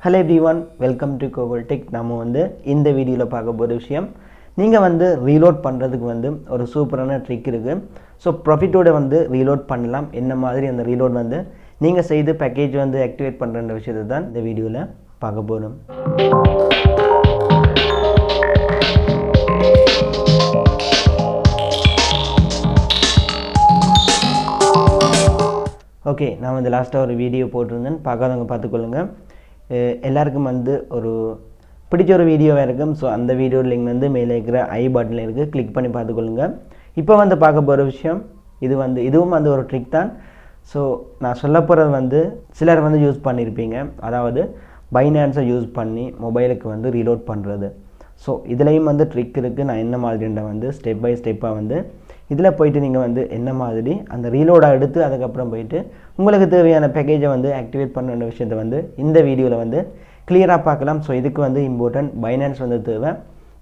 Hello everyone, welcome to Kokul Tech. நாம இந்த வீடியோல பார்க்க போற விஷயம் நீங்க ரீலோட் பண்றதுக்கு ஒரு சூப்பரான ட்ரிக் இருக்கு. சோ ப்ராஃபிட்டோட ரீலோட் பண்ணலாம். என்ன மாதிரி அந்த ரீலோட் நீங்க செய்து பேக்கேஜ் ஆக்டிவேட் பண்றன்ற விஷயத்தை தான் இந்த வீடியோல பார்க்க போறோம். ஓகே, நான் லாஸ்டா ஒரு வீடியோ போட்டுருந்தேன். பார்க்காதவங்க பார்த்துக்கொள்ளுங்க. எல்லாருக்கும் ஒரு பிடிச்ச ஒரு வீடியோவாக இருக்கும். ஸோ அந்த வீடியோ லிங்க் மேலே இருக்கிற ஐ பட்டனில் இருக்குது, கிளிக் பண்ணி பார்த்துக்கொள்ளுங்க. இப்போ பார்க்க போகிற விஷயம் இதுவும் ஒரு ட்ரிக் தான். ஸோ நான் சொல்ல போகிறது சிலர் யூஸ் பண்ணியிருப்பீங்க, அதாவது பைனான்ஸை யூஸ் பண்ணி மொபைலுக்கு ரீலோட் பண்ணுறது. ஸோ இதுலேயும் ட்ரிக் இருக்குது. நான் என்ன மாதிரின்ற ஸ்டெப் பை ஸ்டெப்பாக இதில் போய்ட்டு நீங்கள் என்ன மாதிரி அந்த ரீலோடாக எடுத்து அதுக்கப்புறம் போய்ட்டு உங்களுக்கு தேவையான பேக்கேஜை ஆக்டிவேட் பண்ணுற விஷயத்தை இந்த வீடியோவில் கிளியராக பார்க்கலாம். ஸோ இதுக்கு இம்பார்ட்டன்ட் பைனான்ஸ் தேவை.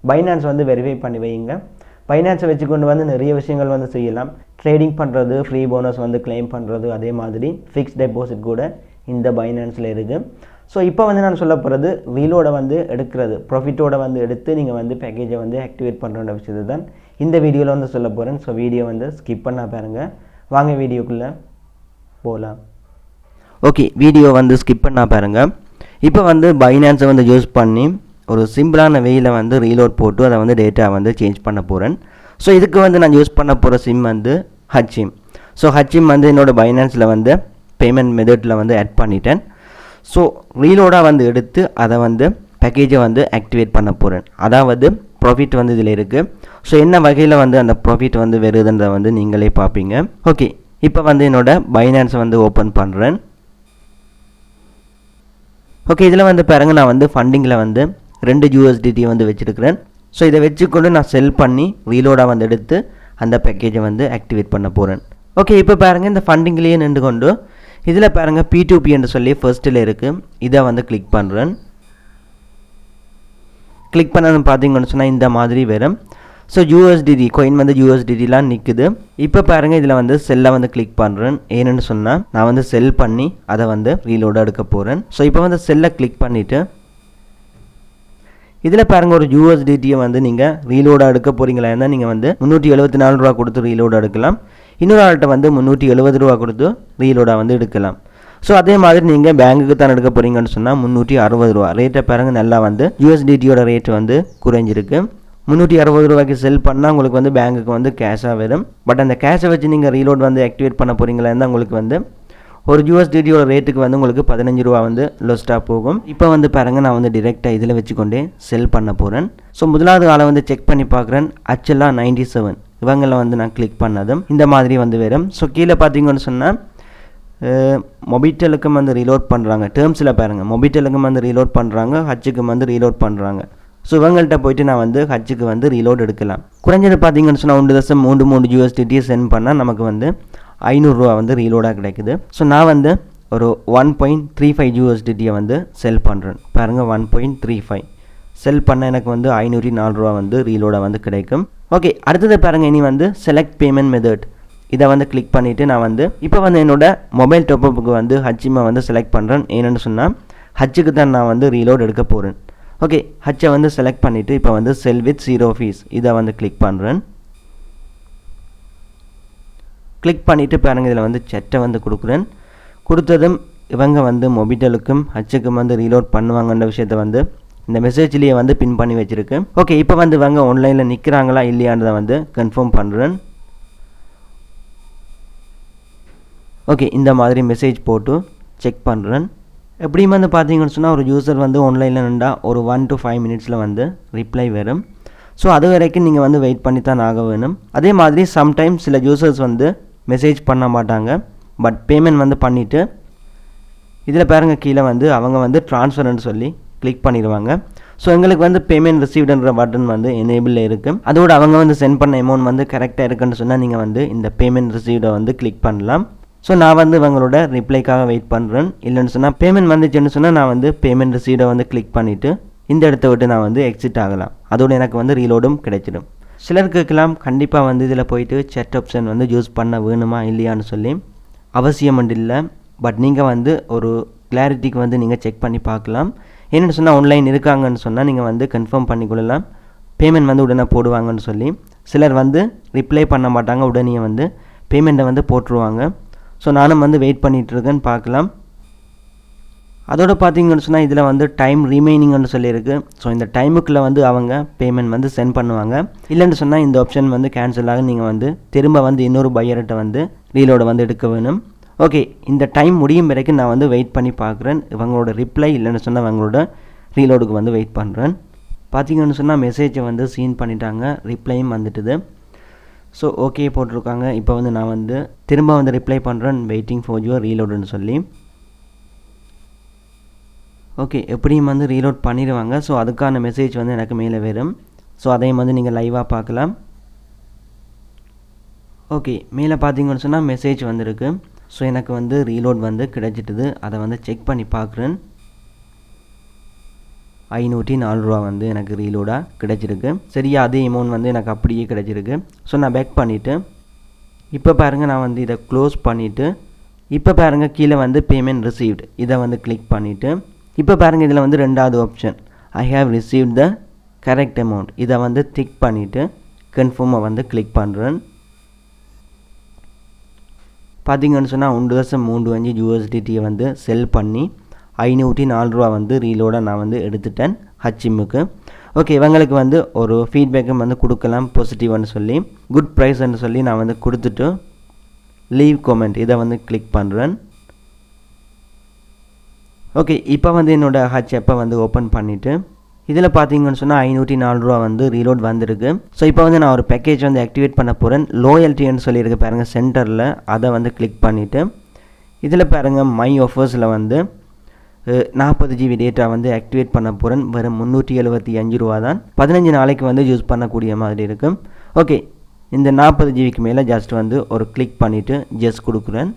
பைனான்ஸ் வெரிஃபை பண்ணி வைங்க. பைனான்ஸை வச்சுக்கொண்டு நிறைய விஷயங்கள் செய்யலாம். ட்ரேடிங் பண்ணுறது, ஃப்ரீ போனஸ் கிளைம் பண்ணுறது, அதே மாதிரி ஃபிக்ஸ்ட் டெபாசிட் கூட இந்த பைனான்ஸில் இருக்குது. ஸோ இப்போ நான் சொல்ல போகிறது ரீலோடை எடுக்கிறது, ப்ராஃபிட்டோட எடுத்து நீங்கள் பேக்கேஜை ஆக்டிவேட் பண்ணுற விஷயத்தை தான் இந்த வீடியோவில் சொல்ல போகிறேன். ஸோ வீடியோ ஸ்கிப் பண்ண பாருங்கள். வாங்க வீடியோக்குள்ளே போகலாம். ஓகே, வீடியோ ஸ்கிப் பண்ண பாருங்கள். இப்போ பைனான்ஸை யூஸ் பண்ணி ஒரு சிம்பிளான வேயில் ரீலோட் போட்டு அதை டேட்டா சேஞ்ச் பண்ண போகிறேன். ஸோ இதுக்கு நான் யூஸ் பண்ண போகிற sim H sim. So H sim என்னோடய பைனான்ஸில் பேமெண்ட் மெத்தடில் ஆட் பண்ணிட்டேன். ஸோ ரீலோடாக எடுத்து அதை பேக்கேஜை ஆக்டிவேட் பண்ண போகிறேன். அதாவது ப்ராஃபிட் இதில் இருக்குது. ஸோ என்ன வகையில் அந்த ப்ராஃபிட் வருதுன்றதை நீங்களே பார்ப்பீங்க. ஓகே, இப்போ என்னோட பைனான்ஸை ஓப்பன் பண்ணுறேன். ஓகே, இதில் பாருங்கள், நான் ஃபண்டிங்கில் 2 USDT வச்சுருக்கிறேன். ஸோ இதை வச்சுக்கொண்டு நான் செல் பண்ணி ரீலோடாக எடுத்து அந்த பேக்கேஜை ஆக்டிவேட் பண்ண போகிறேன். ஓகே, இப்போ பாருங்கள், இந்த ஃபண்டிங்லேயே நின்று கொண்டு இதில் பாருங்கள் P2P என்று சொல்லி ஃபர்ஸ்ட்டில் இருக்குது. இதை கிளிக் பண்ணுறேன். கிளிக் பண்ணது பார்த்தீங்கன்னு சொன்னால் இந்த மாதிரி வரும். ஸோ USDT coin USDTலாம் நிற்குது. இப்போ பாருங்கள், இதில் செல்லை கிளிக் பண்ணுறேன். ஏன்னு சொன்னால் நான் செல் பண்ணி அதை ரீலோடாக எடுக்க போகிறேன். ஸோ இப்போ செல்லை கிளிக் பண்ணிவிட்டு இதில் பாருங்கள், ஒரு USDTயை நீங்கள் ரீலோடாக எடுக்க போகிறீங்களா இருந்தால் நீங்கள் $374 கொடுத்து ரீலோடாக எடுக்கலாம். இன்னொரு ஆள்கிட்ட $370 கொடுத்து ரீலோடாக எடுக்கலாம். ஸோ அதே மாதிரி நீங்கள் பேங்குக்கு தான் எடுக்க போகிறீங்கன்னு சொன்னால் $360 ரேட்டை பாருங்கள். நல்லா USDTயோட ரேட்டு குறைஞ்சிருக்கு. $360 செல் பண்ணால் உங்களுக்கு பேங்குக்கு கேஷாக வரும். பட் அந்த கேஷை வச்சு நீங்கள் ரீலோட் ஆக்டிவேட் பண்ண போகிறீங்களா இருந்தால் உங்களுக்கு ஒரு USDTயோட ரேட்டுக்கு உங்களுக்கு $15 லொஸ்ட்டாக போகும். இப்போ பாருங்கள், நான் டிரெக்டாக இதில் வச்சுக்கொண்டே செல் பண்ண போகிறேன். ஸோ முதலாவது ஆளை செக் பண்ணி பார்க்குறேன். ஆக்சுவலாக 97 இவங்களை நான் கிளிக் பண்ணதும் இந்த மாதிரி வரும். ஸோ கீழே பார்த்தீங்கன்னு சொன்னால் மொபிட்டலுக்கும் ரீலோட் பண்ணுறாங்க. டேர்ம்ஸில் பாருங்கள், மொபிட்டலுக்கும் ரீலோட் பண்ணுறாங்க, ஹச்சுக்கும் ரீலோட் பண்ணுறாங்க. ஸோ இவங்கள்ட்ட போய்ட்டு நான் ஹச்சுக்கு ரீலோட் எடுக்கலாம். குறைஞ்சது பார்த்தீங்கன்னு சொன்னால் 1.33 USDT சென்ட் பண்ணால் நமக்கு $500 ரீலோடாக கிடைக்குது. ஸோ நான் ஒரு 1.35 USDTயை செல் பண்ணுறேன். பாருங்கள், 1.35 செல் பண்ண எனக்கு $504 ரீலோடாக கிடைக்கும். ஓகே, அடுத்தது பாருங்கள், இனி செலக்ட் பேமெண்ட் மெத்தட் இதை கிளிக் பண்ணிவிட்டு நான் இப்போ என்னோட மொபைல் டாப்அப்புக்கு ஹச்சிமை செலக்ட் பண்ணுறேன். ஏன்னு சொன்னால் ஹச்சுக்கு தான் நான் ரீலோட் எடுக்க போகிறேன். ஓகே, ஹச்சை செலக்ட் பண்ணிவிட்டு இப்போ செல் வித் 0 ஃபீஸ் இதை கிளிக் பண்ணுறேன். கிளிக் பண்ணிவிட்டு பாருங்கள், இதில் செட்டை கொடுக்குறேன். கொடுத்ததும் இவங்க மொபிட்டலுக்கும் ஹச்சுக்கும் ரீலோட் பண்ணுவாங்கன்ற விஷயத்தை இந்த மெசேஜ்லேயே பின் பண்ணி வச்சுருக்கு. ஓகே, இப்போ இவங்க ஆன்லைனில் நிற்கிறாங்களா இல்லையான்றதை கன்ஃபார்ம் பண்ணுறேன். ஓகே, இந்த மாதிரி மெசேஜ் போட்டு செக் பண்ணுறேன். எப்படியும் பார்த்தீங்கன்னு சொன்னால் ஒரு யூசர் ஆன்லைனில் நின்றா ஒரு 1 to 5 மினிட்ஸில் ரிப்ளை வரும். ஸோ அது வரைக்கும் நீங்கள் வெயிட் பண்ணி தான் ஆக வேணும். அதே மாதிரி சம்டைம்ஸ் சில யூசர்ஸ் மெசேஜ் பண்ண மாட்டாங்க, பட் பேமெண்ட் பண்ணிவிட்டு இதில் பாருங்கள் கீழே அவங்க ட்ரான்ஸ்ஃபர்னு சொல்லி கிளிக் பண்ணிடுவாங்க. ஸோ எங்களுக்கு பேமெண்ட் ரிசீவ்டுன்ற பட்டன் எனேபிளில் இருக்குது. அதோட அவங்க சென்ட் பண்ண அமௌண்ட் கரெக்டாக இருக்குன்னு சொன்னால் நீங்கள் இந்த பேமெண்ட் ரிசீவ்டை கிளிக் பண்ணலாம். ஸோ நான் இவங்களோட ரிப்ளைக்காக வெயிட் பண்ணுறேன். இல்லைன்னு சொன்னால் பேமெண்ட் வந்துச்சுன்னு சொன்னால் நான் பேமெண்ட் ரிசீவ்டை கிளிக் பண்ணிவிட்டு இந்த இடத்த விட்டு நான் எக்ஸிட் ஆகலாம். அதோடு எனக்கு ரீலோடும் கிடைச்சிடும். சிலருக்குலாம் கண்டிப்பாக இதில் போயிட்டு செட் ஆப்ஷன் யூஸ் பண்ண வேணுமா இல்லையான்னு சொல்லி அவசியம் இல்லை. பட் நீங்கள் ஒரு கிளாரிட்டிக்கு நீங்கள் செக் பண்ணி பார்க்கலாம். என்னென்னு சொன்னால் ஆன்லைன் இருக்காங்கன்னு சொன்னால் நீங்கள் வந்து கன்ஃபார்ம் பண்ணிக்கொள்ளலாம். பேமெண்ட் வந்து உடனே போடுவாங்கன்னு சொல்லி. சிலர் வந்து ரிப்ளை பண்ண மாட்டாங்க, உடனே வந்து பேமெண்ட்டை வந்து போட்டுருவாங்க. ஸோ நானும் வந்து வெயிட் பண்ணிகிட்ருக்கேன்னு பார்க்கலாம். அதோடு பார்த்தீங்கன்னு சொன்னால் இதில் வந்து டைம் ரிமைனிங்னு சொல்லியிருக்கு. ஸோ இந்த டைமுக்குள்ளே வந்து அவங்க பேமெண்ட் வந்து சென்ட் பண்ணுவாங்க. இல்லைன்னு சொன்னால் இந்த ஆப்ஷன் வந்து கேன்சல் ஆகும். நீங்கள் வந்து திரும்ப வந்து இன்னொரு பையர்கிட்ட வந்து ரீலோடை வந்து எடுக்க வேணும். ஓகே, இந்த டைம் முடியும் வரைக்கும் நான் வந்து வெயிட் பண்ணி பார்க்குறேன். இவங்களோட ரிப்ளை இல்லைன்னு சொன்னால் அவங்களோட ரீலோடுக்கு வந்து வெயிட் பண்ணுறேன். பார்த்தீங்கன்னு சொன்னால் மெசேஜை வந்து சீன் பண்ணிட்டாங்க, ரிப்ளையும் வந்துட்டுது. ஸோ ஓகே போட்டிருக்காங்க. இப்போ வந்து நான் வந்து திரும்ப வந்து ரிப்ளை பண்ணுறேன், வெயிட்டிங் ஃபார் யுவர் ரீலோடுன்னு சொல்லி. ஓகே, எப்படியும் வந்து ரீலோட் பண்ணிடுவாங்க. ஸோ அதுக்கான மெசேஜ் வந்து எனக்கு மேலே வரும். ஸோ அதையும் வந்து நீங்கள் லைவாக பார்க்கலாம். ஓகே, மேலே பார்த்தீங்கன்னு சொன்னால் மெசேஜ் வந்திருக்கு. ஸோ எனக்கு வந்து ரீலோட் வந்து கிடைச்சிட்டுது. அதை வந்து செக் பண்ணி பார்க்குறேன். 504 ரூபா வந்து எனக்கு ரீலோடாக கிடைச்சிருக்கு. சரியா அதே அமௌண்ட் வந்து எனக்கு அப்படியே கிடைச்சிருக்கு. ஸோ நான் பேக் பண்ணிவிட்டு இப்போ பாருங்கள், நான் வந்து இதை க்ளோஸ் பண்ணிவிட்டு இப்போ பாருங்கள் கீழே வந்து பேமெண்ட் ரிசீவ்டு இதை வந்து கிளிக் பண்ணிவிட்டு இப்போ பாருங்கள் இதில் வந்து ரெண்டாவது option I have received the correct amount இதை வந்து டிக் பண்ணிவிட்டு கன்ஃபார்மை வந்து கிளிக் பண்ணுறேன். பார்த்தீங்கன்னு சொன்னால் 1.35 USDT வந்து செல் பண்ணி 504 ரூபா வந்து ரீலோட நான் வந்து எடுத்துட்டேன் ஹச்சிம்முக்கு. ஓகே, இவங்களுக்கு வந்து ஒரு ஃபீட்பேக்கும் வந்து கொடுக்கலாம் பாசிட்டிவ்னு சொல்லி, குட் ப்ரைஸ்ன்னு சொல்லி நான் வந்து கொடுத்துட்டு லீவ் கமெண்ட் இதை வந்து கிளிக் பண்ணுறேன். ஓகே, இப்போ வந்து என்னோடய ஹச் எப்போ வந்து ஓப்பன் பண்ணிவிட்டு இதில் பார்த்தீங்கன்னு சொன்னால் 504 ரூபா வந்து ரீலோட் வந்திருக்கு. ஸோ இப்போ வந்து நான் ஒரு பேக்கேஜ் வந்து ஆக்டிவேட் பண்ண போகிறேன். லோயல்ட்டின்னு சொல்லியிருக்கு பாருங்கள் சென்டரில், அதை வந்து கிளிக் பண்ணிவிட்டு இதில் பாருங்கள் மை ஆஃபர்ஸில் வந்து 40 GB டேட்டா வந்து ஆக்டிவேட் பண்ண போகிறேன். வெறும் 375 ரூபா தான், 15 நாளைக்கு வந்து யூஸ் பண்ணக்கூடிய மாதிரி இருக்கும். ஓகே, இந்த 40 GBக்கு மேலே ஜஸ்ட் வந்து ஒரு கிளிக் பண்ணிவிட்டு ஜஸ்ட் கொடுக்குறேன்.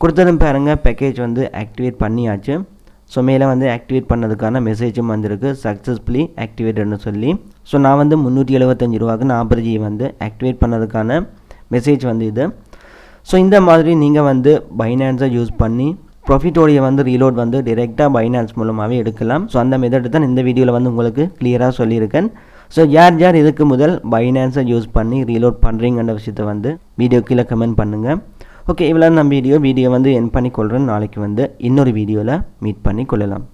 கொடுத்ததும் பாருங்கள் பேக்கேஜ் வந்து ஆக்டிவேட் பண்ணியாச்சு. ஸோ மேலே வந்து ஆக்டிவேட் பண்ணதுக்கான மெசேஜும் வந்திருக்கு, சக்ஸஸ்ஃபுல்லி ஆக்டிவேட்டட்னு சொல்லி. ஸோ நான் வந்து 375 ரூபாய்க்கு 40 GB வந்து ஆக்டிவேட் பண்ணதுக்கான மெசேஜ் வந்து இது. ஸோ இந்த மாதிரி நீங்கள் வந்து பைனான்ஸை யூஸ் பண்ணி ப்ராஃபிட்டோடைய வந்து ரீலோட் வந்து டிரெக்டாக பைனான்ஸ் மூலமாகவே எடுக்கலாம். ஸோ அந்த மெத்தட் தான் இந்த வீடியோவில் வந்து உங்களுக்கு கிளியராக சொல்லியிருக்கேன். ஸோ யார் யார் இதுக்கு முதல் பைனான்ஸை யூஸ் பண்ணி ரீலோட் பண்ணுறீங்கன்ற விஷயத்தை வந்து வீடியோ கீழே கமெண்ட் பண்ணுங்கள். ஓகே, இவ்வளோ நம்ம வீடியோ வந்து என் பண்ணி கொள்கிறேன். நாளைக்கு வந்து இன்னொரு வீடியோவில் மீட் பண்ணி கொள்ளலாம்.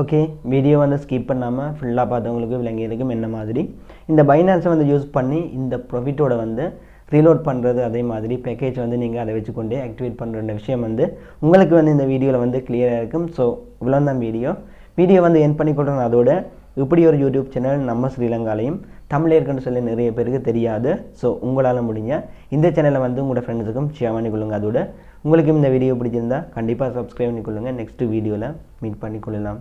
ஓகே, வீடியோ வந்து ஸ்கிப் பண்ணாமல் ஃபுல்லாக பார்த்தவங்களுக்கு விளங்கியிருக்கும் என்ன மாதிரி இந்த பைனான்ஸை வந்து யூஸ் பண்ணி இந்த ப்ராஃபிட்டோட வந்து ரீலோட் பண்ணுறது, அதே மாதிரி பேக்கேஜ் வந்து நீங்கள் அதை வச்சுக்கொண்டே ஆக்டிவேட் பண்ணுற விஷயம் வந்து உங்களுக்கு வந்து இந்த வீடியோவில் வந்து கிளியராக இருக்கும். ஸோ இவ்வளோ தான் வீடியோ வந்து என் பண்ணி கொள்கிறேன். அதோட இப்படி ஒரு யூடியூப் சேனல் நம்ம ஸ்ரீலங்காலையும் தமிழ் இருக்குன்னு சொல்லி நிறைய பேருக்கு தெரியாது. ஸோ உங்களால் முடிஞ்ச இந்த சேனலை வந்து உங்களோட ஃப்ரெண்ட்ஸுக்கும் ஷேர் பண்ணிக்கொள்ளுங்கள். அதோட உங்களுக்கும் இந்த வீடியோ பிடிச்சிருந்தா கண்டிப்பாக சப்ஸ்கிரைப் பண்ணிக்கொள்ளுங்கள். நெக்ஸ்ட் வீடியோவில் மீட் பண்ணிக்கொள்ளலாம்.